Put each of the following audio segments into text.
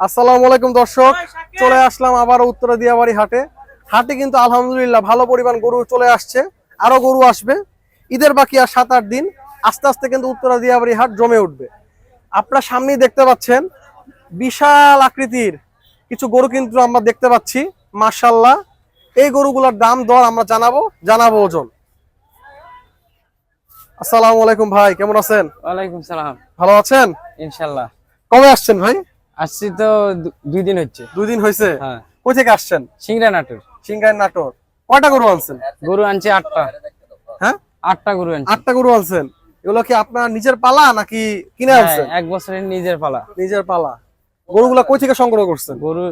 আসসালামু আলাইকুম দর্শক, চলে আসলাম আবার উত্তরা দিয়াবাড়ি হাটে। হাটে কিন্তু আলহামদুলিল্লাহ ভালো পরিমাণ গরু চলে আসছে, আরো গরু আসবে। ঈদের বাকি আর 7-8 দিন, আস্তে আস্তে কিন্তু উত্তরা দিয়াবাড়ি হাট জমে উঠবে। আপনারা সামনেই দেখতে পাচ্ছেন বিশাল আকৃতির কিছু গরু কিন্তু আমরা দেখতে পাচ্ছি। মাশাআল্লাহ, এই গরুগুলোর দাম দর আমরা জানাবো ওজন। আসসালামু আলাইকুম ভাই, কেমন আছেন? ওয়ালাইকুম সালাম। ভালো আছেন ইনশাআল্লাহ। কবে আসছেন ভাই? আসছি তো 2 দিন হচ্ছে। 2 দিন হয়েছে? হ্যাঁ। কই থেকে আসছেন? সিংড়া নাটোর। সিংগাইর নাটোর। কয়টা গরু আনছেন? গরু আনছি 8টা। হ্যাঁ, 8টা গরু আনছি। 8টা গরু আনছেন। এগুলো কি আপনার নিজের পালা নাকি কিনে হ্যাঁ, আনছেন? 1 বছরের নিজের পালা। নিজের পালা। গরুগুলা কই থেকে সংগ্রহ করছেন? গরু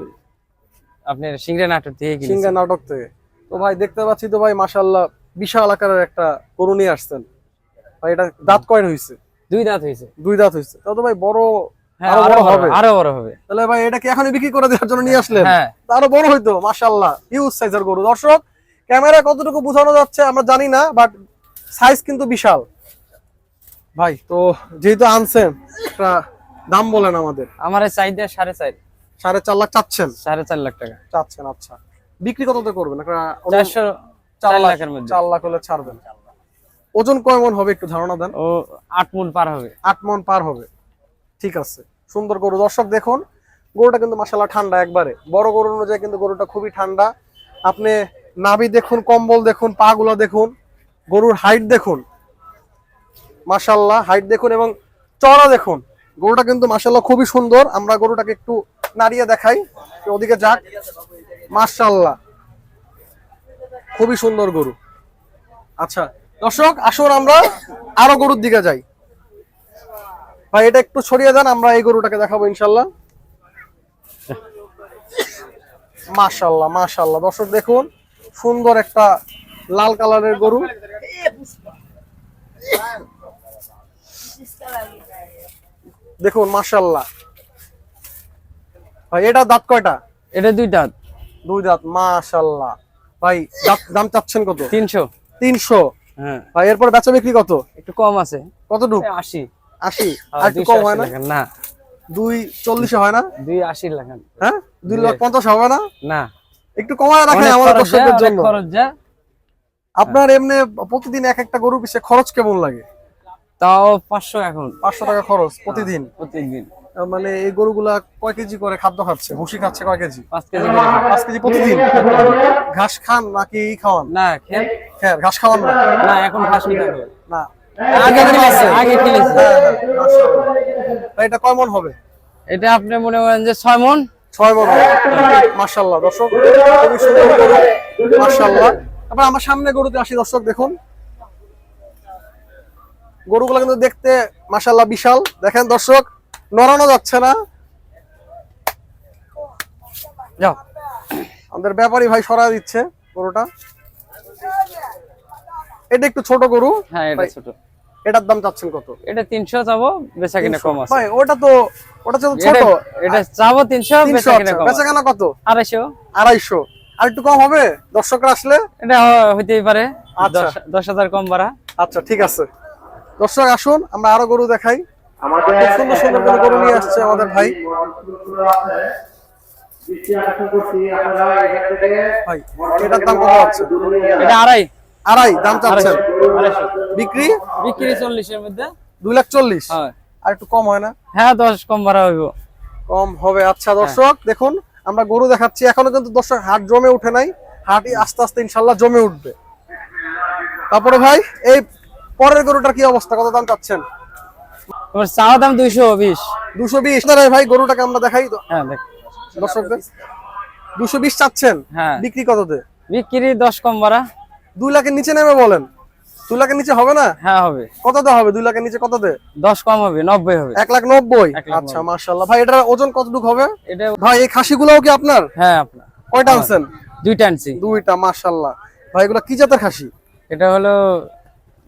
আপনার সিংড়া নাটোর থেকে কিনেছি। সিংগাই নাটক থেকে। তো ভাই দেখতে পাচ্ছি তো ভাই মাশাআল্লাহ বিশাল আকারের একটা গরু নিয়ে আসছেন ভাই। এটা দাঁত কয়টা হইছে? 2 দাঁত হইছে। 2 দাঁত হইছে। তাও তো ভাই বড়, হ্যাঁ, আরো বড় হবে। আরো বড় হবে। তাহলে ভাই এটা কি এখনই বিক্রি করে দেওয়ার জন্য নিয়ে আসলেন? হ্যাঁ। আরো বড় হইতো। মাশাআল্লাহ, হিউজ সাইজের গরু। দর্শক, ক্যামেরায় কতটুকু বোঝানো যাচ্ছে আমরা জানি না, বাট সাইজ কিন্তু বিশাল ভাই। তো যেহেতু আনছেন, একটা দাম বলেন আমাদের। আমার এই চাহিদা 4.5। 4.5 লাখ চাচ্ছেন? 4.5 লাখ টাকা চাচ্ছেন, আচ্ছা। বিক্রি কততে করবেন? 4 লাখের মধ্যে। 4 লাখ হলে ছাড়বেন। ওজন কয় মন হবে একটু ধারণা দেন। ও 8 মণ পার হবে। 8 মন পার হবে। ঠিক আছে, সুন্দর গরু। দর্শক দেখুন, গরুটা কিন্তু মাশাআল্লাহ ঠান্ডা একবারে। বড় গরু অনুযায়ী কিন্তু গরুটা খুবই ঠান্ডা। আপনি নাভি দেখুন, কম্বল দেখুন, পা গুলা দেখুন, গরুর হাইট দেখুন, মাশাআল্লাহ হাইট দেখুন এবং চড়া দেখুন। গরুটা কিন্তু মাশাআল্লাহ খুবই সুন্দর। আমরা গরুটাকে একটু নাড়িয়ে দেখাই, ওদিকে যাক। মাশাআল্লাহ, খুবই সুন্দর গরু। আচ্ছা দর্শক, আসুন আমরা আরো গরুর দিকে যাই। ভাই এটা একটু ছড়িয়ে দেন, আমরা এই গরুটাকে দেখাবো ইনশাল্লাহ। মাশাআল্লাহ মাশাআল্লাহ, দর্শক দেখুন, সুন্দর একটা লাল কালারের গরু। দেখুন মাশাআল্লাহ ভাই, এটা দাঁত কয়টা? এটা 2 দাঁত। 2 দাঁত। মাশাআল্লাহ ভাই, দাম চাচ্ছেন কত? 300। 300? হ্যাঁ ভাই এরপর বেচা বিক্রি কত? একটু কম আছে। কতটুকু? 80। 80? আর একটু কম হয় না? না, 240 হয় না? 280 লাখ। হ্যাঁ, 2,50,000 হবে না? না, একটু কমায় রাখেন আমাদের দর্শকদের জন্য। খরচ যা। আপনার এমনি প্রতিদিন একটা গরুর পিছে খরচ কেমন লাগে? তাও 500 এখন। 500 টাকা খরচ প্রতিদিন? প্রতিদিন। মানে এই গরুগুলা কয় কেজি করে খাদ্য খাচ্ছে? ভুসি খাচ্ছে কয় কেজি? 5 কেজি করে। 5 কেজি প্রতিদিন? ঘাস খান নাকি খাওয়ান? না, খের। ঘাস খাওয়ান না? না, এখন ঘাস কিনতে হবে। না, আগে কিনেছি। মাশাআল্লাহ। এটা কয় মন হবে? এটা আপনি মনে করেন যে 6 মণ। 6 মন হবে। মাশাআল্লাহ দর্শক, খুবই সুন্দর গরু। মাশাআল্লাহ। তারপর আমার সামনে গরুতে আসি। দর্শক দেখুন, গরুগুলো কিন্তু দেখতে মাশাআল্লাহ বিশাল। দেখেন দর্শক, নড়ানো যাচ্ছে না। যাও, আমাদের ব্যাপারী ভাই সরায় দিচ্ছে গরুটা। এটা একটু ছোট গরু। হ্যাঁ, এটা ছোট। এটার দাম চাচ্ছেন কত? এটা 300 চাবো, বেচা কিনা কম আছে। ভাই ওটা তো ছোট। এটা চাবো 300, বেচা কিনা কম। বেচা কেনা কত? 250। 250? আর একটু কম হবে দর্শকরা আসলে? এটা হইতেই পারে। আচ্ছা। 10,000 কম বাড়া। আচ্ছা ঠিক আছে। দর্শক আসুন, আমরা আরো গরু দেখাই। খুব সুন্দর সুন্দর গরু নিয়ে আসছে আমাদের ভাই। ভাই এটার দাম কত আছে? এটা 2.5। 2.5 দাম চাচ্ছেন? 250। বিক্রি 40 এর মধ্যে। 2,40,000? হ্যাঁ। আর একটু কম হয় না? হ্যাঁ, 10 কম বাড়া হইব। কম হবে। আচ্ছা দর্শক দেখুন, আমরা গরু দেখাচ্ছি। এখনো কিন্তু দর্শক হাট জমে উঠে নাই। হাটই আস্তে আস্তে ইনশাল্লাহ জমে উঠবে। তারপরে ভাই এই পরের গরুটার কি অবস্থা? কত দাম চাচ্ছেন? তোমার চাওয়া দাম 220। 220? ভাই গরুটাকে আমরা দেখাই তো হ্যাঁ, দেখ দর্শকদের। 220 চাচ্ছেন? হ্যাঁ। বিক্রি কততে? বিক্রি 10 কম বাড়া। 2 লাখের নিচে নেমে বলেন। 2 লাখের নিচে হবে না? হ্যাঁ হবে। কততে হবে? 2 লাখের নিচে কততে? 10 কম হবে, 90 হবে। 1,90,000? আচ্ছা মাশাআল্লাহ। ভাই এটার ওজন কতটুকু হবে? এটা ভাই এই খাসিগুলোও কি আপনার? হ্যাঁ আপনার। কয়টা আনছেন? 2টা আনছি। 2টা? মাশাআল্লাহ। ভাই এগুলো কি জাতের খাসি? এটা হলো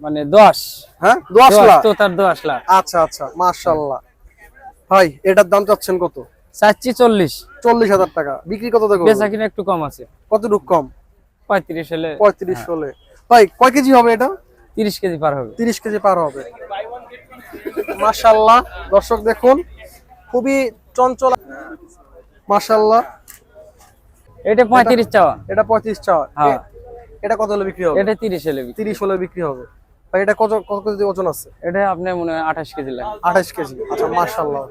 মানে 10। হ্যাঁ, 10 লাখ? তো তার 10 লাখ। আচ্ছা আচ্ছা মাশাআল্লাহ। ভাই এটার দাম চাচ্ছেন কত? চাচ্ছি 40। 40,000 টাকা। বিক্রি কততে করবেন? বেচা কিনা একটু কম আছে। কতটুকু কম? 35 হলে। 35 হলে। ভাই কয় কেজি হবে এটা? 30 কেজি পার হবে। 30 কেজি পার হবে। মাশাআল্লাহ দর্শক দেখুন, খুবই চঞ্চল। মাশাআল্লাহ। এটা 35 চাওয়া। এটা 35 চাওয়া। হ্যাঁ। এটা কত হলে বিক্রি হবে? এটা 30 হলে বিক্রি। 30 হলে বিক্রি হবে। ভাই এটা কত কত কেজি ওজন আছে? এটা আপনার মনে হয় 28 কেজি লাগে। 28 কেজি। আচ্ছা মাশাআল্লাহ,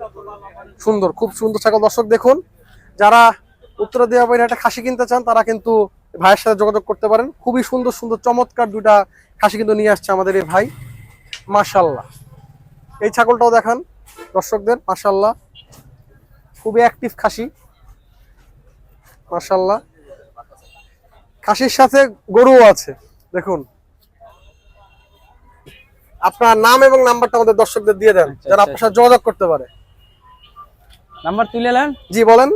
সুন্দর, খুব সুন্দর ছাগল। দর্শক দেখুন, যারা উত্তরা দেওয়া বাইরে একটা খাসি কিনতে চান তারা কিন্তু ভাইয়ের সাথে যোগাযোগ করতে পারেন। খুবই সুন্দর সুন্দর চমৎকার দুটা খাসি কিন্তু নিয়ে আসছে আমাদের এই ভাই। মাশাআল্লাহ, এই ছাগলটাও দেখান দর্শকদের। মাশাআল্লাহ, খুবই অ্যাক্টিভ খাসি। মাশাআল্লাহ, খাসির সাথে গরুও আছে দেখুন। আপনার নাম এবং নাম্বারটা আমাদের দর্শকদের দিয়ে দেন, যারা আপনার সাথে যোগাযোগ করতে পারে। নাম্বার তুলে নেন। জি বলেন।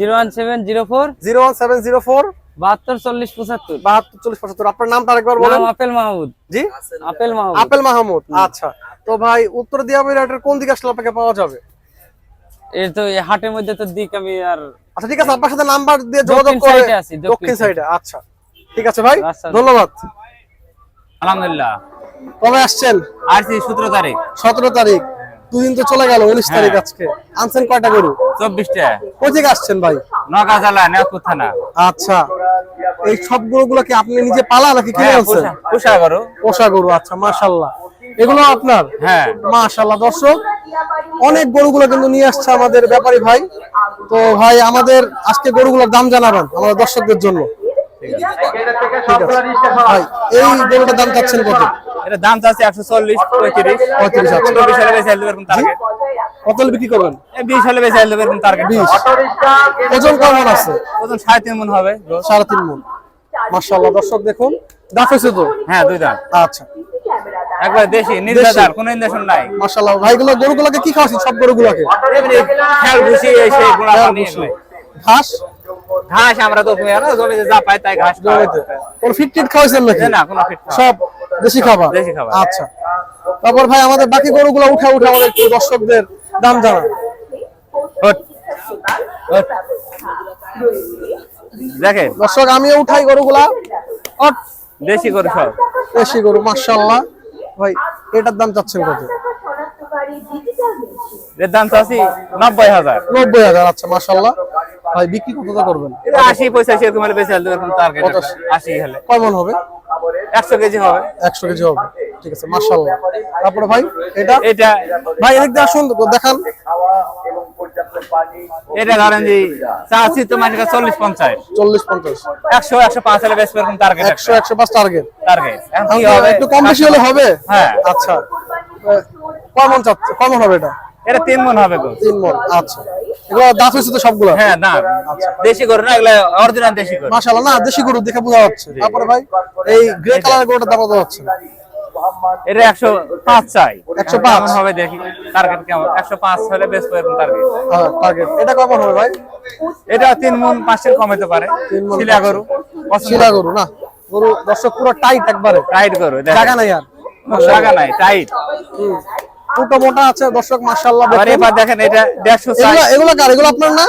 01704 01704 72 40 75। 72 40 75। আপনার নামটা আরেকবার বলেন। নাম আপেল মাহমুদ। জি আপেল মাহমুদ। আপেল মাহমুদ। আচ্ছা, তো ভাই উত্তর দিয়া বিরাটের কোন দিকে আসলে আপনাকে পাওয়া যাবে? এর তো এই হাটের মধ্যে তো দিক আমি আর। আচ্ছা ঠিক আছে, আপনার সাথে নাম্বার দিয়ে যোগাযোগ করে। সাইডে আছি, দক্ষিণ সাইডে। আচ্ছা ঠিক আছে ভাই, আচ্ছা। ধন্যবাদ। আলহামদুলিল্লাহ। কবে আসছেন? আসছি 17 তারিখ। 17 তারিখ। দুদিন তো চলে গেল, 19 তারিখ আজকে। আনছেন কয়টা গরু? 24টা। কোথা থেকে আসছেন ভাই? নওগাঁ জেলা নেওয়াজপুর থানা। আচ্ছা, এই সব গরুগুলো কি আপনি নিজে পালা নাকি কিনে আনছেন? পোষা গরু। পোষা গরু। আচ্ছা মাশাআল্লাহ, এগুলো আপনার? হ্যাঁ। মাশাআল্লাহ। দর্শক, অনেক গরুগুলো কিন্তু নিয়ে আসছে আমাদের ব্যাপারী ভাই। তো ভাই আমাদের আজকে গরুগুলোর দাম জানাবেন আমাদের দর্শকদের জন্য। ঠিক আছে ভাই, এই গরুটার দাম চাচ্ছেন কত? এটা দাম চাচ্ছে 140 35 35। আচ্ছা, 20 হলে বেশি হলে এরকম টার্গেট। কত হলে বিক্রি করবেন? 20 হলে বেশি হলে এরকম টার্গেট। 20। ওজন কেমন আছে? ওজন 3.5 মণ হবে। 3.5 মণ। মাশাআল্লাহ, দর্শক দেখুন, দাঁত হয়েছে তো? হ্যাঁ, 2 দাঁত। আচ্ছা, একবার দেশি নির্দাদার কোনো ইন্ডাকশন নাই। মাশাআল্লাহ। ভাইগুলো গরুগুলোকে কি খাওয়াচ্ছেন? সব গরুগুলোকে এমনি খেয়াল ঘুষি এসে গুণা পানি এনে। ঘাস? ঘাস আমরা তো জমিতে যা পাই তাই ঘাস খাওয়াই। কোন ফিট টিট খাওয়াইছেন নাকি? না, কোনো ফিট খাওয়া। সব দেশি খাবার? দেশি খাবার। আচ্ছা, তারপর ভাই আমাদের বাকি গরুগুলো উঠা আমাদের একটু দর্শকদের দাম জানান। দেখেন দর্শক, আমিও উঠাই গরুগুলা। দেশি গরু সব। দেশি গরু। মাশাআল্লাহ। ভাই এটার দাম চাচ্ছেন কত? এর দাম চাচ্ছি 90,000। 90,000। আচ্ছা মাশাআল্লাহ। ভাই বিক্রি কত করবেন? 80 85 এরকম হলে বেশি হলে এরকম টার্গেট। 80 হলে কয় মণ হবে? 100 কেজি হবে। 100 কেজি হবে। ঠিক আছে মাশাআল্লাহ। তারপরে ভাই এটা এটা ভাই এদিক দিয়ে আসুন, দেখান। এটা ধরেন যে চাচ্ছি তো মানে 40 50 40 50 100 105 হলে বেশি এরকম টার্গেট। 100 105 টার্গেট। টার্গেট এখন কি হবে? একটু কম বেশি হলে হবে। হ্যাঁ। আচ্ছা, কয় মণ চাচ্ছে? কয় মণ হবে এটা? এটা 3 মণ হবে গো। 3 মণ। আচ্ছা, এগুলো দাঁত হয়েছে তো সবগুলো? হ্যাঁ, না দেশি গরু না, এগুলা অরিজিনাল দেশি গরু। মাশাআল্লাহ, না দেশি গরু দেখে বোঝা যাচ্ছে। তারপরে ভাই এই গ্রে কালারের গরুটার দাম কত হচ্ছে? এটা 105 চাই। 105 কেমন হবে দেখি টার্গেট কেমন। 105 হলে বেশ এরকম টার্গেট। হ্যাঁ টার্গেট। এটা কয় মণ হবে ভাই? এটা 3 মণ 5 এর কম হতে পারে। 3 মণ। শিলা গরু। শিলা গরু না? গরু দর্শক পুরো টাইট একবারে। টাইট গরু। জায়গা নাই আর। জায়গা নাই, টাইট। পুরো মোটা আছে দর্শক। মাশাআল্লাহ। আর এবার দেখেন এটা 150 চাই। এগুলো কার? এগুলো আপনার না?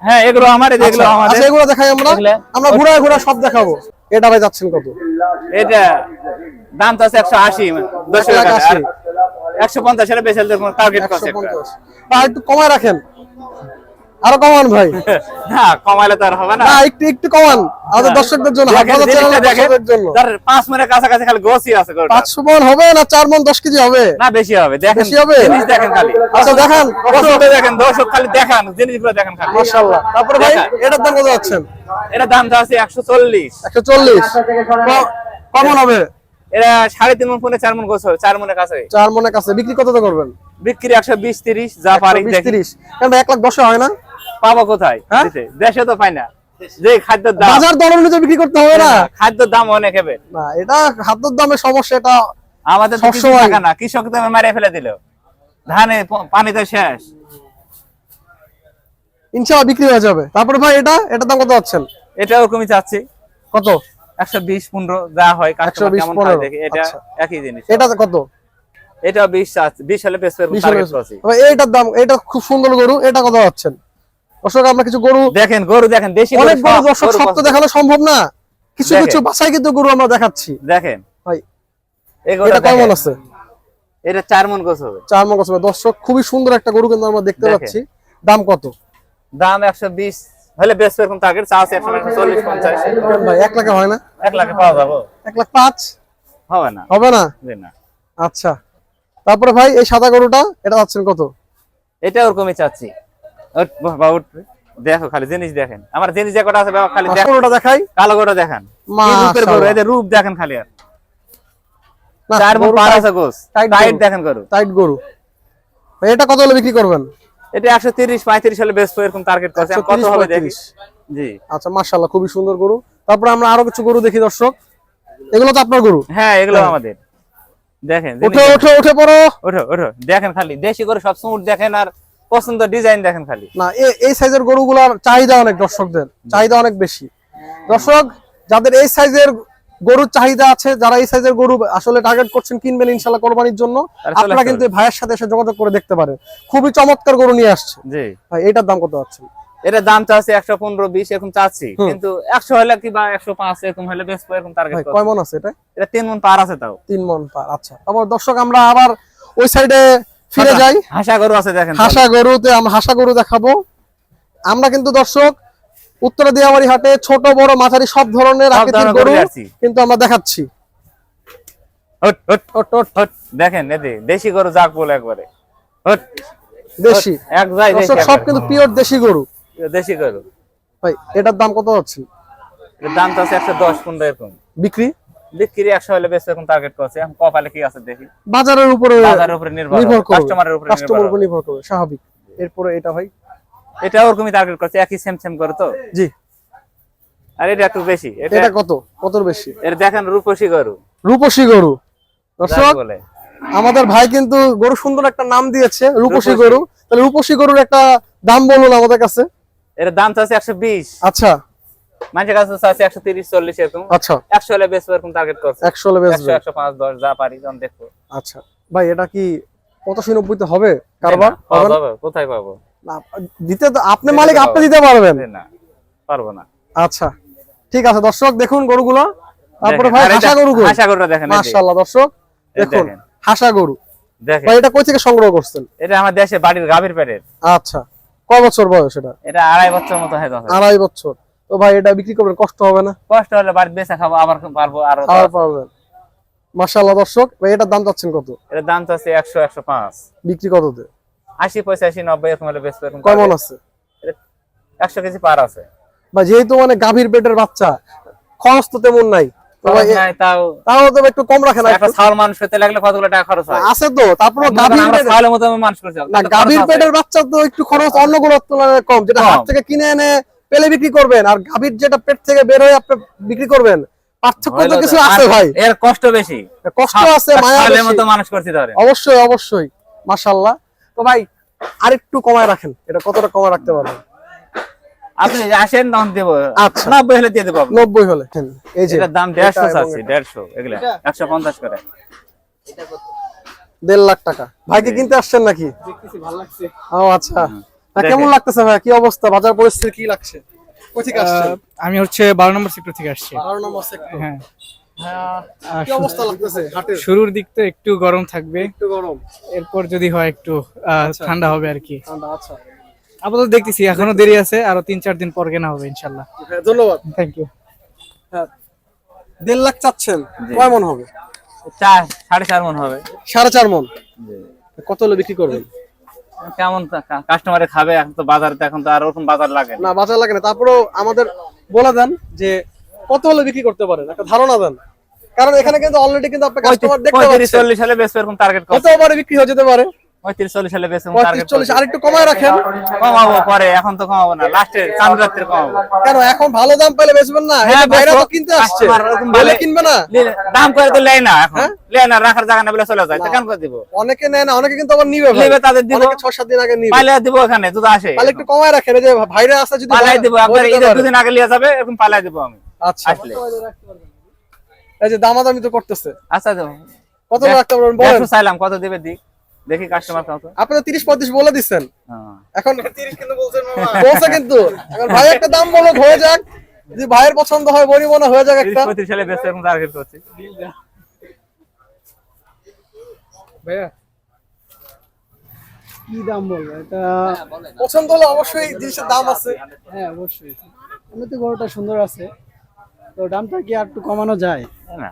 হ্যাঁ, এগুলো আমারই। এগুলো আমাদের। আচ্ছা, এগুলো দেখাই আমরা। আমরা ঘুরায় ঘুরায় সব দেখাবো। এটা ভাই যাচ্ছেন কত? এটা দাম তো আছে 180 10 টাকা। 180। 150 হলে বেশি হলে টার্গেট করছে। 150। একটু কমায় রাখেন, আরো কমান ভাই। না, কমাইলে তো আর হবে না। না, একটু একটু কমান আমাদের দর্শকদের জন্য, আপনাদের চ্যানেলের দর্শকদের জন্য। তার 5 মণের কাছাকাছি খালি গোসি আছে গরুটা। 500 মণ হবে না 4 মণ 10 কেজি হবে? না, বেশি হবে। দেখেন বেশি হবে? জিনিস দেখেন খালি। আচ্ছা দেখান। দর্শকদের দেখেন, দর্শক খালি দেখান জিনিসগুলো দেখেন খালি। মাশাআল্লাহ। তারপরে ভাই এটার দাম কত যাচ্ছেন? এটা দাম আছে 140। 140। কমন হবে? এটা 3.5 মণ পরে 4 মণ গোছ হবে। 4 মণের কাছে। 4 মণের কাছে। বিক্রি কততে করবেন? বিক্রি 120 30 যা পারি দেখি। 30। কেন 1,10,000 হয় না? পাবো কোথায়? দিতে দেশে তো পাই না। যে খাদ্যের দাম, বাজার দর অনুযায়ী বিক্রি করতে হবে না? খাদ্যের দাম অনেক হবে। না, এটা খাদ্যের দামের সমস্যা। এটা আমাদের তো কিছু টাকা না, কৃষক তো মারিয়ে ফেলে দিল। ধানে পানিতে শেষ। ইনশাআল্লাহ বিক্রি হয়ে যাবে। তারপরে ভাই এটার দাম কত যাচ্ছেন? এটাও কমই চাচ্ছি। কত? 120 15 যা হয়। কাস্টমার 120 কেমন খায় 15 দেখি। এটা আচ্ছা। একই জিনিস। এটা কত? এটা 20 চাচ্ছি। 20 হলে বেশ 20 টার্গেট করছি। তবে এইটার দাম, এটা খুব সুন্দর গরু। এটা কত যাচ্ছেন? দর্শক আমরা কিছু গরু দেখেন, গরু দেখেন, দেশি গরু অনেক গরু সব দর্শক গরু সব তো দেখানো সম্ভব না। কিছু দেখেন। কিছু বাছাই কিন্তু গরু আমরা দেখাচ্ছি দেখেন ভাই। এই এটা গরুটা কেমন দেখেন। আছে? এটা 4 মণ গোছ হবে। 4 মণ আছে। দর্শক খুবই সুন্দর একটা গরু কিন্তু আমরা দেখতে দেখেন। পাচ্ছি। দাম কত? দাম 120 হলে বেস্ট এরকম টার্গেট চা আছে 140-50 ভাই 1 লাখে হয় না? 1 লাখে পাওয়া যাবে 1,05,000 হবে না হবে না? জি না। আচ্ছা, তারপরে ভাই এই সাদা গরুটা এটা যাচ্ছেন কত? এটা ওরকমই চাচ্ছি। ওঠ বাবা ওঠ, দেখো খালি জিনিস দেখেন, আমার জিনিস যে কটা আছে বাবা খালি দেখো। গরুটা দেখাই, কালো গরু দেখেন, কি রূপের গরু, মাশাআল্লাহ। এদের রূপ দেখেন খালি। আর না, 4 মণ গরু পার টাইট- আছে গোস, টাইট টাইট গরু। দেখেন গরু। টাইট গরু। ভাই এটা কত হলে বিক্রি করবেন? এটা 130-35 হলে বেস্ট এরকম টার্গেট করছে, এখন কত হবে দেখি। 130-35 জি আচ্ছা, মাশাআল্লাহ, খুবই সুন্দর গরু। তারপরে আমরা আরো কিছু গরু দেখি দর্শক। এগুলো তো আপনার গরু? হ্যাঁ, এগুলো হ্যাঁ। আমাদের। দেখেন উঠে উঠে উঠে পড়ো। ওঠো ওঠো, দেখেন খালি দেশি গরু সব সুট দেখেন, আর পছন্দ ডিজাইন দেখেন খালি। না, এই সাইজের গরুগুলোর চাহিদা অনেক, দর্শকদের চাহিদা অনেক বেশি। দর্শক, যাদের এই সাইজের গরুর চাহিদা আছে, যারা এই সাইজের গরু আসলে টার্গেট করছেন, কিনবেন ইনশাআল্লাহ কোরবানির জন্য, আর চলে আপনারা আসতে কিন্তু এই ভাইয়ের সাথে এসে যোগাযোগ করে দেখতে পারেন। খুবই চমৎকার গরু নিয়ে আসছে। জি, ভাই এটার দাম কত আছে? এটা দাম চাচ্ছি 115-20 এরকম চাচ্ছি, হুম। কিন্তু 100 হলে কি বা 105 এরকম হলে বেস্ট এরকম টার্গেট ভাই করছে। কয় মন আছে এটা? এটা 3 মণ পার আছে তাও। 3 মন পার। আচ্ছা, আবার দর্শক আমরা আবার ওই সাইডে ফিরে যাই। হাসা গরু আছে দেখেন। হাসা গরুতে আমরা হাসা গরু দেখাবো। আমরা কিন্তু দর্শক উত্তরা দিয়াবাড়ি হাটে ছোট বড় মাঝারি সব ধরনের সব আকৃতির ধরনের গরু গরু আসছি। কিন্তু আমরা দেখাচ্ছি। হট হট হট হট, দেখেন এদি দেশি গরু যাক বলে একবারে। হট দেশি এক যাই দেশি দর্শক, সব একবারে। কিন্তু পিওর দেশি গরু। দেশি গরু। ভাই এটার দাম কত হচ্ছে এর দাম তো আছে 110-15 এরকম। বিক্রি? বিক্রি 100 হলে বেস্ট এরকম টার্গেট করছে, এখন কপালে কি আছে দেখি। বাজারের উপরে বাজারের উপরে নির্ভর নির্ভর করে, কাস্টমারের উপরে কাস্টমারের উপর নির্ভর নির্ভর করে, স্বাভাবিক। এরপরে এটা ভাই? এটা ওরকমই টার্গেট করছে, একই সেম সেম করে তো। জি। আর এটা একটু বেশি, এটা কত, কতর বেশি? এর দেখেন রূপসী গরু রূপসী গরু। দর্শক, যাক বলে। আমাদের ভাই কিন্তু গরু সুন্দর একটা নাম দিয়েছে, রূপসী রূপসী। গরু। তাহলে রূপসী গরুর একটা দাম বলুন আমাদের কাছে। এর দাম চাচ্ছে 120, আচ্ছা মানুষের কাছে চাচ্ছে 130-40 এরকম। আচ্ছা, 100 হলে বেস্ট এরকম টার্গেট করছে। 100 হলে বেচবে। 100-105-10 যা পারি তখন দেখবো। আচ্ছা ভাই, এটা কি 85-90 তে হবে কারবার? হবে না? পাবো, কোথায় পাবো? না, দিতে তো আপনি দিতে মালিক, তো আপনি হবে। দিতে পারবেন। না পারবো না। আচ্ছা ঠিক আছে দর্শক, দেখুন গরুগুলো। তারপরে দেখেন, ভাই আর এটা হাসা গরু কই? হাসা গরুটা দেখেন, এই যে। মাশাআল্লাহ দর্শক, এই দেখুন দেখেন। হাসা গরু। দেখেন ভাই এটা কই থেকে সংগ্রহ করছেন? এটা আমার দেশে বাড়ির গাভীর পেটের। আচ্ছা, কয় বছর বয়স এটা? এটা 2.5 বছর মতো হয়ে যাবে। 2.5 বছর। তো ভাই এটা বিক্রি করবেন, কষ্ট হবে না? কষ্ট হলে বাড়ি বেচা খাবো, আবার পারবো আরো। আবার পারবেন। মাশাআল্লাহ দর্শক, ভাই এটার দাম চাচ্ছেন কত? এর দাম তো আছে 100-105, বিক্রি কততে? 80-85-90 এরকম হলে বেচবো এরকম। কয় মন আছে? 100 কেজি পার আছে। বা যেহেতু মানে গাভীর পেটের বাচ্চা, খরচ তো তেমন নাই। তো ভাই নাই, তাও তাও তো একটু কম রাখেন। একটা ছাল মানুষ হতে লাগলে কতগুলো টাকা খরচ হয়। আছে তো, তারপরে গাভীর আমরা পেটের, ছালের মতো মানুষ করছি, না গাভীর পেটের বাচ্চা তো একটু খরচ অন্যগুলোর তুলনায় কম, যেটা কম। হাট থেকে কিনে এনে পেলে বিক্রি করবেন, আর গাভীর যেটা পেট থেকে বের হয়ে আপনি বিক্রি করবেন, পার্থক্য তো কিছু আছে ভাই। এর কষ্ট বেশি, কষ্ট আছে, মায়া ছালের বেশি। মতো মানুষ করছি ধরে। অবশ্যই অবশ্যই, মাশাআল্লাহ। তো ভাই আরেকটু কমায় রাখেন, এটা কতটা কমায় রাখতে পারবেন? আপনি আসেন তখন দেবো। আচ্ছা। 90 হলে দিয়ে দেবো আপনাকে। 90 হলে এই যে এটার দাম এটা 150 এবং চাচ্ছি, এটা। 150 এগুলা 150 করে। 1.5 লাখ টাকা। ভাইকে কিনতে আসছেন নাকি? ও আচ্ছা। তা কেমন দেখেন। লাগতেছে ভাই, কি অবস্থা, বাজার পরিস্থিতি কি লাগছে? কই থেকে আসছেন? আমি হচ্ছে 12 নম্বর সেক্টর থেকে আসছি। 12 নম্বর সেক্টর। হ্যাঁ, কি অবস্থা লাগতেছে হাটের? শুরুর দিক তো একটু গরম থাকবে, একটু গরম, এরপর যদি হয় একটু ঠান্ডা হবে আর কি। ঠান্ডা। আচ্ছা, আপাতত দেখতেছি এখনো দেরি আছে, আরো 3-4 দিন পর কেনা হবে ইনশাল্লাহ। হ্যাঁ, ধন্যবাদ। Thank you. হ্যাঁ, 1.5 লাখ চাচ্ছেন, জি। কয় মন হবে? 4.5 মণ হবে। 4.5 মন। কত হলে বিক্রি করবেন? কেমন কাস্টমারে খাবে, এখন তো বাজারে তো এখন তো আর ওরকম বাজার লাগে না। না বাজার লাগে না, তারপরেও আমাদের বলে দেন যে কত হলে বিক্রি করতে পারেন, একটা ধারণা দেন। কারণ এখানে কিন্তু অলরেডি কিন্তু আপনি কাস্টমার দেখতে পাচ্ছেন। 35-40 হলে বেচবো এরকম টার্গেট করছি। কত পারে বিক্রি হয়ে যেতে পারে? 35-40 হলে বেচবো 35-40, আর একটু কমায় রাখেন। কমাবো পরে, এখন তো কমাবো না, লাস্টে চাঁদ রাত্রে কমাবো। কেন এখন ভালো দাম পাইলে বেচবেন না? এই যে হ্যাঁ, ভাইরা তো বেচবো। কিনতে আসছে, কাস্টমার ওরকম বলে বলে কিনবে না? দাম করে তো লেয় না, এখন হ্যাঁ? লেয় না, রাখার জায়গা না বলে চলে যায়, তো কেন করে দিব? অনেকে নেয় না, অনেকে কিন্তু আবার নিবে ভাই। নিবে, তাদের দিব। অনেকে 6-7 দিন আগে নিবে। পাইলে দিব, এখানে যদি আসে তাহলে একটু কমায় রাখেন, এই যে ভাইরা আছে যদি পালাই দিব, আপনার বলতে ঈদের পারে। 2 দিন আগে লিয়ে যাবে, এরকম পালাই দিব আমি আচ্ছা, আসলে। এই যে দামাদামি তো করতেছে, আচ্ছা দেবো, কত রাখতে পারবেন বলেন? 150 চাইলাম, কত দিবে দিক, দেখি কাস্টমার কত। আপনি তো 30-35 বলে দিচ্ছেন, হ্যাঁ। এখন 30 কিন্তু বলছেন মামা, বলছে কিন্তু এখন ভাই একটা দাম বলো, হয়ে যাক, যদি ভাইয়ের পছন্দ হয় বনি মনে হয়ে যাক একটা। 30-35 সালে বেচতে এরকম টার্গেট করছি। ভাইয়া কি দাম বলবো এটা? পছন্দ হলে অবশ্যই জিনিসের দাম আছে। হ্যাঁ অবশ্যই, এমনি তো গরুটা সুন্দর আছে, তো দামটা কি আর একটু কমানো যায়? না,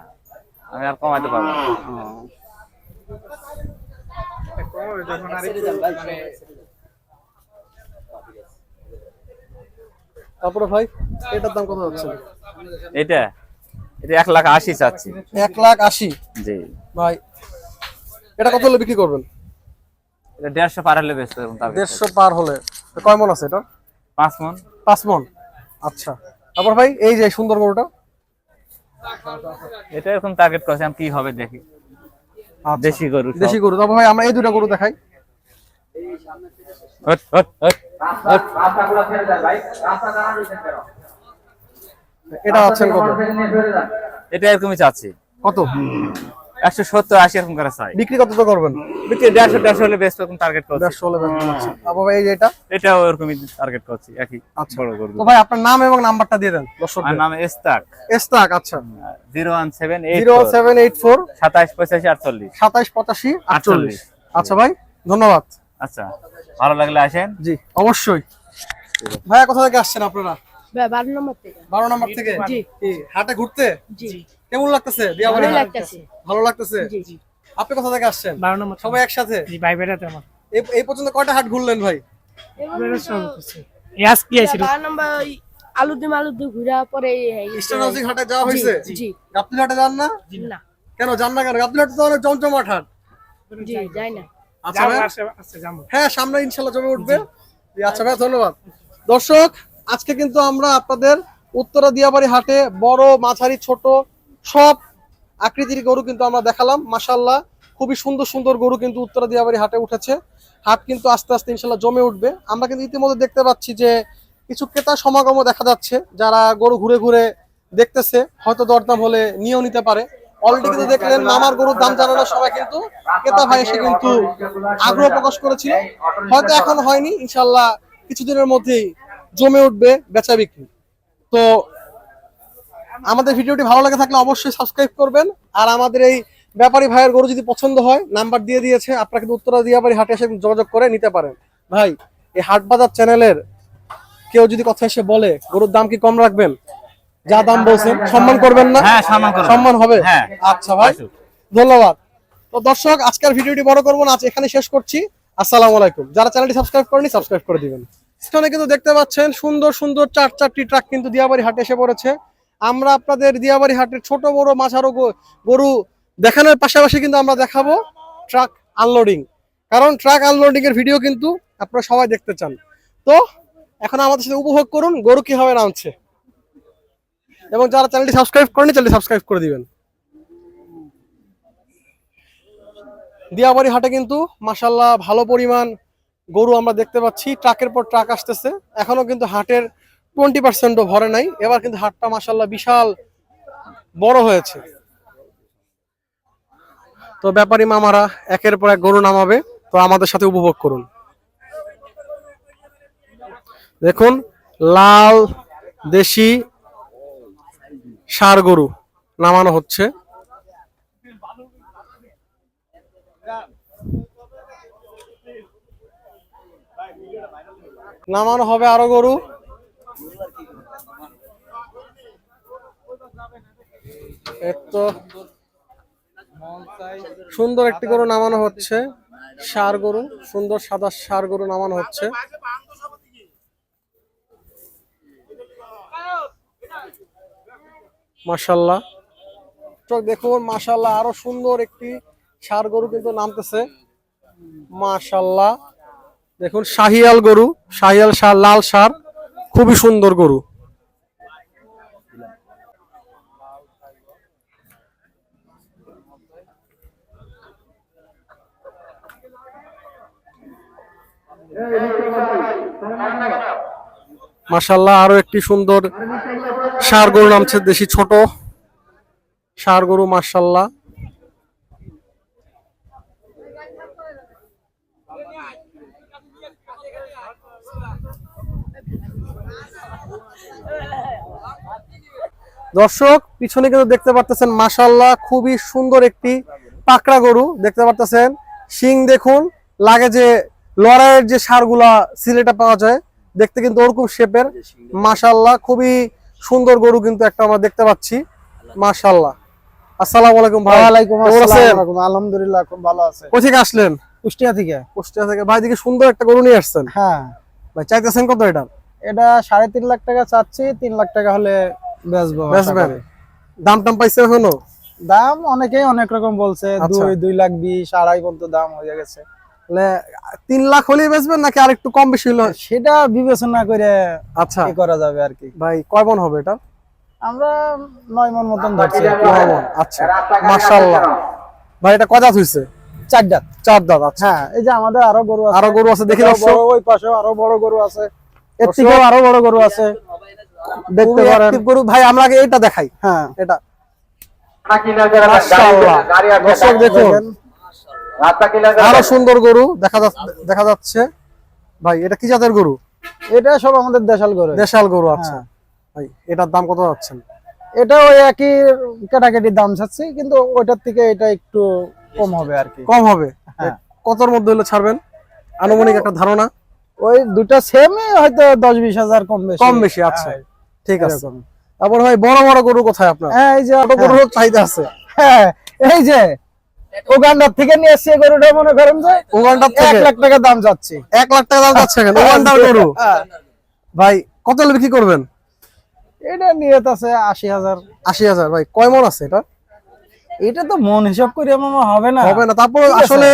আমি আর কমাইতে পারবো না। তারপরে ভাই এটার দাম কত হচ্ছে? এটা এটা 1,80,000 চাচ্ছি। 1,80,000। জি, ভাই এটা কত হলে বিক্রি করবেন? এটা 150 পার হলে বেচতে পারবো। 150 পার হলে তো কয় মন আছে এটা? 5 মণ। 5 মন। আচ্ছা, তারপর ভাই এই যে সুন্দর গরুটা, এটা এরকম টার্গেট করছি, আমি কি হবে দেখি। দেশি গরু সব। দেশি গরু। তারপর ভাই আমরা এই দুটো গরু দেখাই। Hot, hot, hot, hot. এটা আছেন কত? এটা এরকমই চাচ্ছি। কত 170-80 এরকম করে চাই। বিক্রি কত তো করবেন? বিক্রি 150 হলে বেচতে এরকম টার্গেট করছি। 150 হলে বেচবেন। আচ্ছা, তারপর ভাই এই যে এটা। এটাও এরকমই টার্গেট করছি, একই আচ্ছা। বড় গরু। তো ভাই আপনার নাম এবং নাম্বারটা দিয়ে দেন আমার দর্শকদের। নাম ইস্তাক। ইস্তাক। আচ্ছা, 01784 0784 2785 48। 2785 48। আচ্ছা ভাই, ধন্যবাদ। আচ্ছা, ভালো লাগলে আসেন। জি অবশ্যই। ভাইয়া কোথা থেকে আসছেন আপনারা? 12 নম্বর থেকে। 12 নম্বর থেকে। জি। কি হাটে ঘুরতে জি। কেমন লাগতেছে? দিয়াবাড়ি ভালো হাট? লাগতেছে। ভালো লাগতেছে। জি জি। আপনি কোথা থেকে আসছেন? 12 নম্বর সবাই একসাথে? জি, ভাই বেড়াতে আমার এই পর্যন্ত কয়টা হাট ঘুরলেন ভাই? ইয়াস কি আছে? 12 নম্বর ওই আলুদম ঘুরা পরে স্টারনাজিক হাটে যাওয়া হয়েছে? জি। গাবতলী হাটে যান না? না। কেন যান না কেন? গাবতলী হাটে তো অনেক জমজমাট হাট। জি যাই না। আচ্ছা ভাই, হ্যাঁ সামনে ইনশাল্লাহ জমে উঠবে। জি, আচ্ছা ভাই ধন্যবাদ। দর্শক, আজকে কিন্তু আমরা আপনাদের উত্তরা দিয়াবাড়ি হাটে বড় মাঝারি ছোট সব আকৃতির গরু কিন্তু আমরা দেখালাম। মাশাআল্লাহ খুবই সুন্দর সুন্দর গরু কিন্তু উত্তরা দিয়াবাড়ি হাটে উঠেছে। হাট কিন্তু আস্তে আস্তে ইনশাল্লাহ জমে উঠবে। আমরা কিন্তু ইতিমধ্যে দেখতে পাচ্ছি যে কিছু ক্রেতা সমাগমও দেখা যাচ্ছে, যারা গরু ঘুরে ঘুরে দেখতেছে, হয়তো দরদাম হলে নিয়েও নিতে পারে। অলরেডি কিন্তু দেখলেন মামার গরুর দাম জানানোর সময় কিন্তু ক্রেতা ভাই এসে কিন্তু আগ্রহ প্রকাশ করেছিল। হয়তো এখন হয়নি, ইনশাল্লাহ কিছুদিনের মধ্যেই জমে উঠবে বেচা বিক্রি। তো আমাদের ভিডিওটি ভালো লাগে থাকলে অবশ্যই সাবস্ক্রাইব করবেন। আর আমাদের এই ব্যাপারী ভাইয়ের গরু যদি পছন্দ হয়, নাম্বার দিয়ে দিয়েছে, আপনারা কিন্তু উত্তরা দিয়াবাড়ি হাটে এসে যোগাযোগ করে নিতে পারেন। ভাই এই হাট বাজার চ্যানেলের কেউ যদি কথা এসে বলে গরুর দাম কি কম রাখবেন? যা দাম বলছেন সম্মান করবেন না? হ্যাঁ, সম্মান করব। সম্মান হবে। হ্যাঁ। আচ্ছা ভাই, ধন্যবাদ। তো দর্শক, আজকের ভিডিওটি বড় করবো না, আজ এখানে শেষ করছি। আসসালামু আলাইকুম। যারা চ্যানেলটি সাবস্ক্রাইব করেনি সাবস্ক্রাইব করে দিবেন। এখানে কিন্তু দেখতে পাচ্ছেন সুন্দর সুন্দর 4-4টি ট্রাক কিন্তু দিয়াবাড়ি হাটে এসে পড়েছে। আমরা আপনাদের দিয়াবাড়ি হাটের ছোট বড় মাঝারো গরু দেখানোর পাশাপাশি কিন্তু আমরা দেখাবো ট্রাক আনলোডিং, কারণ ট্রাক আনলোডিং এর ভিডিও কিন্তু আপনারা সবাই দেখতে চান। তো এখন আমাদের সাথে উপভোগ করুন গরু কিভাবে নামছে, এবং যারা চ্যানেলটি সাবস্ক্রাইব করেনি চ্যানেলটি সাবস্ক্রাইব করে দিবেন। দিয়াবাড়ি হাটে কিন্তু মাশাআল্লাহ ভালো পরিমাণ গরু আমরা দেখতে পাচ্ছি। ট্রাকের পর ট্রাক আসতেছে, এখনো কিন্তু হাটের 20%ও ভরে নাই। এবার কিন্তু হাটটা মাশাআল্লাহ বিশাল বড় হয়েছে। তো ব্যাপারী মামারা একের পর এক গরু নামাবে, তো আমাদের সাথে উপভোগ করুন। দেখুন লাল দেশি ষাঁড় গরু নামানো হচ্ছে। নামানো হবে আরো গরু। এত সুন্দর একটি গরু নামানো হচ্ছে, ষাঁড় গরু, সুন্দর সাদা ষাঁড় গরু নামানো হচ্ছে। মাশাআল্লাহ, তো দেখুন মাশাআল্লাহ আরো সুন্দর একটি ষাঁড় গরু কিন্তু নামতেছে। মাশাআল্লাহ দেখুন শাহিয়াল গরু, শাহিয়াল ষাঁড়, লাল ষাঁড়, খুবই সুন্দর গরু। মাশাআল্লাহ আরো একটি সুন্দর ষাঁড় গরু নামছে, দেশি ছোট ষাঁড় গরু। মাশাআল্লাহ দর্শক, পিছনে কিন্তু দেখতে পারতেছেন মাশাআল্লাহ খুবই সুন্দর একটি পাকড়া গরু দেখতে পারতেছেন। শিং দেখুন, লাগে যে লড়াইয়ের যে ষাঁড়গুলা সিলেটে পাওয়া যায় দেখতে কিন্তু ওরকম শেপের, মাশাআল্লাহ খুবই সুন্দর গরু কিন্তু একটা আমরা দেখতে পাচ্ছি, মাশাআল্লাহ। আসসালামু আলাইকুম ভাই। ওয়ালাইকুম কেমন আছেন? আসসালাম, আলহামদুলিল্লাহ খুব ভালো আছে। কোথা থেকে আসলেন? কুষ্টিয়া থেকে। কুষ্টিয়া থেকে। ভাই দেখি সুন্দর একটা গরু নিয়ে আসছেন। হ্যাঁ, ভাই চাইতেছেন কত এটা? এটা 3.5 লাখ টাকা চাচ্ছি, 3 লাখ টাকা হলে বেচবো। আশা বেচবেন? করি। দাম টাম পাইছে এখনো? দাম অনেকেই অনেক রকম বলছে, আচ্ছা। 2 লাখ 20, 2.5 পর্যন্ত দাম হয়ে গেছে। তাহলে 3 লাখ হলেই বেচবেন নাকি আর একটু কম বেশি হলে? সেটা বিবেচনা করে আচ্ছা কি করা যাবে আর কি। ভাই কয় মন হবে এটা? আমরা 9 মণ মতন ধরছি। 9 মণ। আচ্ছা মাশাআল্লাহ। ভাই এটা কয় দাঁত হইছে? 4 দাঁত। 4 দাঁত। আচ্ছা হ্যাঁ, এই যে আমাদের আরো গরু আছে। আরো গরু আছে দেখি আরো দর্শক। বড়, ওই পাশেও আরো বড় গরু আছে, এর দর্শক। থেকেও আরো বড় গরু আছে, দেখতে খুবই পারেন। active গরু। ভাই আমরা আগে এটা দেখাই, হ্যাঁ, এটা মাশাআল্লাহ। দর্শক দেখুন আরো সুন্দর গরু দেখা যাচ্ছে। ভাই এটা কি জাতের গরু? এটা সব আমাদের দেশাল গরু। দেশাল গরু। আচ্ছা হ্যাঁ। ভাই এটার দাম কত যাচ্ছেন? এটা ওই একই কাটাকাটির দাম চাচ্ছি, কিন্তু ওইটার থেকে এটা একটু কম হবে আর কি। কম হবে? হ্যাঁ। কতর মধ্যে হলে ছাড়বেন আনুমানিক একটা ধারণা? ওই দুটো সেমই, হয়তো 10-20 হাজার কম বেশি। কম বেশি। আচ্ছা হ্যাঁ, ঠিক আছে। এরকম। তারপর ভাই বড় বড় গরু কোথায় আপনার? হ্যাঁ, এই যে ছোট গরুর চাহিদা আছে? হ্যাঁ, এই যে উগান্ডার থেকে নিয়ে এসে গরুটা মনে করেন যে উগান্ডার 1 থেকে লাখ টাকা দাম যাচ্ছে। 1 লাখ টাকা দাম যাচ্ছে কেন? উগান্ডার গরু। হ্যাঁ। ভাই কত হলে বিক্রি করবেন? এটা নিয়ত আছে 80,000। 80,000। ভাই কয় মন আছে এটা? এটা তো মন হিসাব করে আমার হবে না। হবে না। তারপর ঠিক আছে। আসলে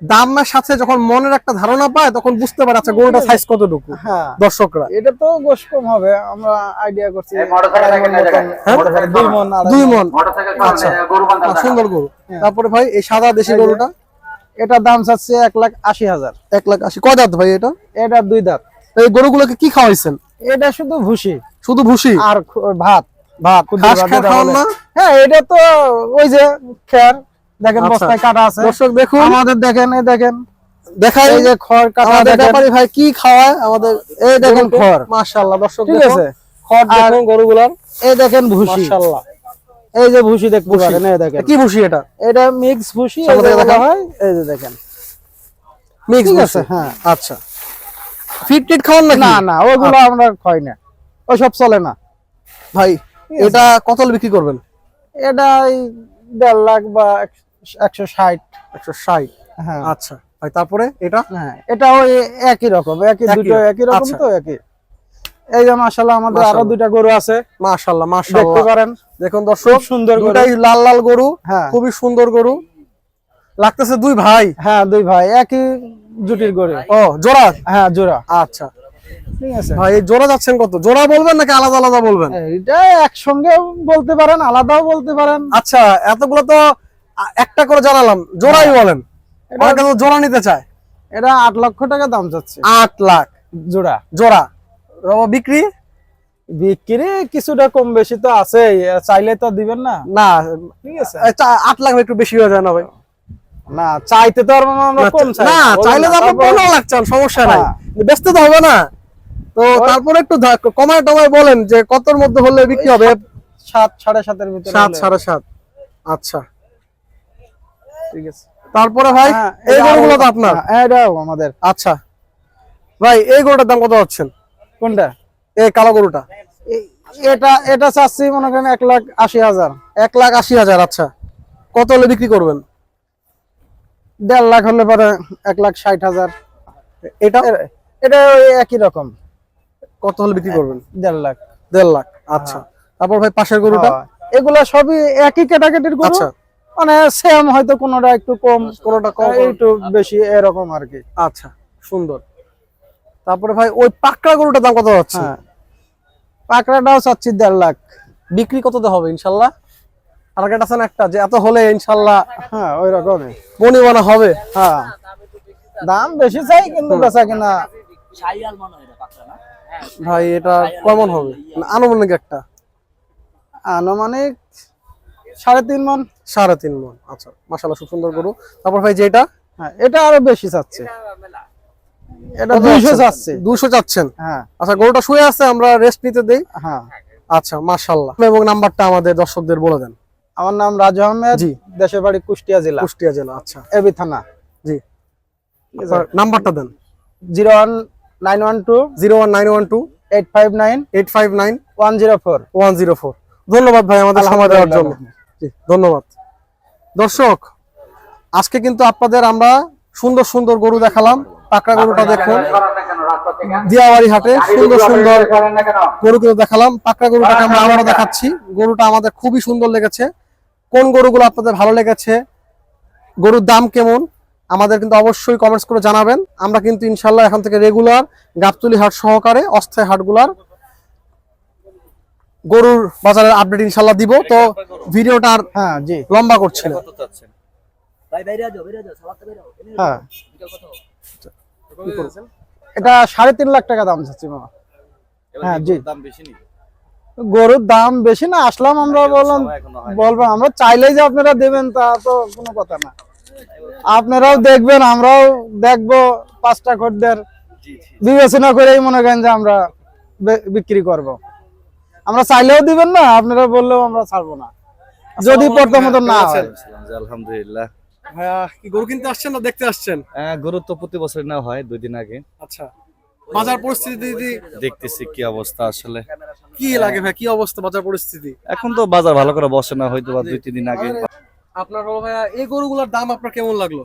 দামের সাথে যখন মনের একটা ধারণা পায় তখন বুঝতে পারে আচ্ছা গরুটা সাইজ কতটুকু। হ্যাঁ, দর্শকরা এটা তো গোশ কম হবে, আমরা আইডিয়া করছি। হ্যাঁ? 2 মণ, 2 মন। আচ্ছা সুন্দর গরু। তারপরে ভাই এই সাদা দেশি গরুটা? এটা দাম চাচ্ছে 1,80,000। 1,80,000। কয় দাঁত ভাই এটা? এটা 2 দাঁত। এই গরুগুলোকে কি খাওয়াইছেন? এটা শুধু ভুসি শুধু ভুসি আর ভাত। ঘাস ভাত খেয়ে যেটা খাওয়ান বলে। না? হ্যাঁ, এটা তো ওই যে খের, দেখেন আচ্ছা। বস্তায় কাটা আছে। দর্শক দেখুন, আমাদের দেখেন, এই দেখেন, দেখাই এই যে খড় কাটা আমাদের দেখেন। ব্যাপারী ভাই কি খাওয়ায় আমাদের। এই দেখেন গরুকে। খড়, মাশাআল্লাহ। দর্শক ঠিক দেখুন আছে। খড় আর দেখুন গরুগুলার। এই দেখেন ভুসি, মাশাআল্লাহ। এই যে ভুসি দেখতে ভুসি। পারেন, এই দেখেন। কি ভুসি এটা? এটা মিক্স ভুসি, সামনে এই যে থেকে বলা দেখান। হয়, এই যে দেখেন। মিক্স ঠিক ভুসি। আছে, হ্যাঁ। আচ্ছা ফিট টিট খাওয়ান নাকি? না না, ওগুলো আমরা খাই না, ওসব চলে না। ভাই এটা কত হলে বিক্রি করবেন? এটা 1.5 লাখ বা 160। 160। হ্যাঁ, আচ্ছা ভাই তারপরে এটা? হ্যাঁ, এটা ওই একই রকম, দুটো একই রকম। আচ্ছা। তো একই। এই যে মাশাআল্লাহ আমাদের আরো মাশাআল্লাহ। 2টা গরু আছে, মাশাআল্লাহ দেখতে মাশাআল্লাহ। পারেন। দেখুন দর্শক খুব সুন্দর গরু। দুটাই লাল লাল গরু। হ্যাঁ। খুবই সুন্দর গরু লাগতেছে। 2 ভাই? হ্যাঁ, 2 ভাই একই জুটির গরু। ও জোড়া? হ্যাঁ, জোড়া। আচ্ছা ঠিক আছে। ভাই এই জোড়া যাচ্ছেন কত? জোড়া বলবেন নাকি আলাদা আলাদা বলবেন? এটা একসঙ্গে বলতে পারেন, আলাদাও বলতে পারেন। আচ্ছা এতগুলো তো একটা করে জানালাম, জোড়াই বলেন। এটা- অনেকে তো জোড়া নিতে চায়। এটা 8 লক্ষ টাকা দাম যাচ্ছে 8 লাখ জোড়া। জোড়া। বিক্রি? বিক্রি কিছুটা কম বেশি তো আছে, চাইলে তো দিবেন না। না ঠিক আছে। 8 লাখ একটু বেশি হয়ে যায় না ভাই? না, চাইতে তো আর আমরা কম চাই না চাইলে তো আপনি 15 লাখ চান, সমস্যা নাই, বেচতে তো হবে না। তো তারপরে একটু কমায় টমায় বলেন যে কতর মধ্যে হলে বিক্রি হবে? 7, 7.5 ভিতরে 7, হলে। 7.5। আচ্ছা ঠিক আছে। তারপরে ভাই হ্যাঁ, এই এটা গরুগুলো তো আরো- আপনার? হ্যাঁ, এটাও আমাদের। আচ্ছা ভাই এই গরুটার দাম কত হচ্ছেন? কোনটা? এই কালো গরুটা? এটা চাচ্ছি মনে করেন 1,80,000। 1,80,000। আচ্ছা কত হলে বিক্রি করবেন? 1.5 লাখ হলে পরে 1,60,000। এটা এটা ওই একই রকম, কত হলে বিক্রি করবেন? 1.5 লাখ। 1.5 লাখ। আচ্ছা তারপর ভাই পাশের গরুটা? হ্যাঁ, এগুলা সবই একই ক্যাটাগরির গরু। আচ্ছা মানে সেম, হয়তো কোনোটা একটু কম, কোনোটা কম, একটু বেশি, এরকম আর কি। আচ্ছা সুন্দর। তারপরে ভাই ওই পাকড়া গরুটার দাম কত হচ্ছে? হ্যাঁ, পাকড়াটাও চাচ্ছি 1.5 লাখ। বিক্রি কততে হবে ইনশাল্লাহ? টার্গেট আছে না একটা যে এত হলে ইনশাল্লাহ হ্যাঁ, ওই রকমই। বনিবনা হবে? হ্যাঁ, দাম বেশি চাই কিন্তু বেচা কিনা। ভাই এটা কেমন হবে আনুমানিক একটা? আনুমানিক 3.5 মণ। 3.5 মণ। আচ্ছা মাশাআল্লাহ খুব সুন্দর গরু। তারপর ভাই যেটা? হ্যাঁ, এটা আরো বেশি চাচ্ছে, এটা 200 চাচ্ছে। 200 চাচ্ছেন? হ্যাঁ আচ্ছা গরুটা শুয়ে আছে, আমরা রেস্ট নিতে দেই। হ্যাঁ। আচ্ছা মাশাআল্লাহ। এবং নাম্বারটা আমাদের দর্শকদের বলে দেন। আমার নাম রাজু আহমেদ, জি। দেশের বাড়ি কুষ্টিয়া জেলা, কুষ্টিয়া জেলা। আচ্ছা এবি থানা। জি আপনার নাম্বারটা দেন। 01912 01912 859 859 104। 104। ধন্যবাদ ভাই আমাদের সময় দেওয়ার জন্য। জি, ধন্যবাদ। দর্শক, আজকে কিন্তু আপনাদের আমরা সুন্দর সুন্দর গরু দেখালাম। পাকড়া গরুটা দেখুন, দিয়াবাড়ি হাটে সুন্দর সুন্দর গরু কিন্তু দেখালাম। পাকড়া গরুটাকে আমরা আবারও দেখাচ্ছি। গরুটা আমাদের খুবই সুন্দর লেগেছে। কোন গরুগুলো আপনাদের ভালো লেগেছে, গরুর দাম কেমন, আমাদের কিন্তু অবশ্যই কমেন্টস করে জানাবেন। আমরা কিন্তু ইনশাল্লাহ এখন থেকে রেগুলার গাবতলী হাট সহকারে অস্থায়ী হাটগুলার গরুর বাজারের আপডেট ইনশাল্লাহ দিব। তো ভিডিওটা আর হ্যাঁ জি লম্বা করছি না। হ্যাঁ এটা 3.5 লাখ টাকা দাম চাচ্ছি মামা। হ্যাঁ জি গরুর দাম বেশি না, আসলাম আমরা বলবো আমরা চাইলেই যে আপনারা দেবেন তা তো কোনো কথা না। আপনারাও দেখবেন, আমরাও দেখবো, 5টা খদ্দের বিবেচনা করেই মনে করেন যে আমরা বিক্রি করব। আমরা চাইলেও দিবেন না, আপনারা বললেও আমরা ছাড়বো না যদি প্রথমত না হয়। আলহামদুলিল্লাহ। ভাইয়া কি গরু কিনতে আসছেন না দেখতে আসছেন? গরু তো প্রতি বছর নেওয়া হয় 2 দিন আগে। আচ্ছা, বাজার পরিস্থিতি দেখতেছি কি অবস্থা আসলে। কি লাগে ভাই, কি অবস্থা বাজার পরিস্থিতি? এখন তো বাজার ভালো করে বসে না, হয়তো বা 2-3 দিন আগে। আপনার হলো ভাইয়া এই গরুগুলোর দাম আপনার কেমন লাগলো?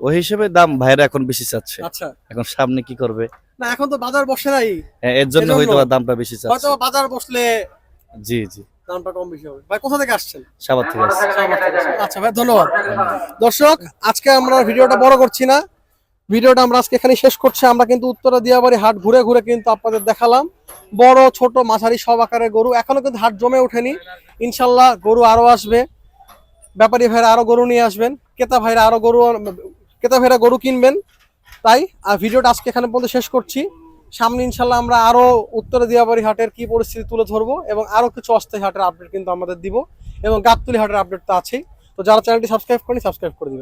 ওই হিসেবে দাম ভাইরা এখন বেশি চাচ্ছে। আচ্ছা, এখন সামনে কি করবে, না এখন তো বাজার বসে নাই, এর জন্য এজন্য? হয়তো বা দামটা বেশি হয়তো চাচ্ছে। বাজার বসলে জি জি, দামটা কম বেশি হবে। ভাই কোথা থেকে আসছেন? সাবাত থেকে আসছে। আচ্ছা ভাই, ধন্যবাদ। দর্শক, আজকে আমরা ভিডিওটা বড় করছি না, ভিডিওটা আমরা আজকে এখানে শেষ করছি। আমরা কিন্তু উত্তরা দিয়াবাড়ি হাট ঘুরে ঘুরে কিন্তু আপনাদের দেখালাম বড় ছোট মাঝারি সব আকারের গরু। এখনো কিন্তু হাট জমে ওঠেনি, ইনশাল্লাহ গরু আরো আসবে। ব্যাপারী ভাইরা আরো গরু নিয়ে আসবেন, ক্রেতা ভাইরা গরু কিনবেন। তাই ভিডিওটা আজকে এখানে পর্যন্ত শেষ করছি। সামনে ইনশাল্লাহ আমরা আরো উত্তরা দিয়াবাড়ি হাটের কি পরিস্থিতি তুলে ধরবো এবং আরো কিছু অস্থায়ী হাটের আপডেট কিন্তু আমাদের দিব এবং গাবতলী হাটের আপডেট তো আছেই। তো যারা চ্যানেলটি সাবস্ক্রাইব করেনি সাবস্ক্রাইব করে দিবেন।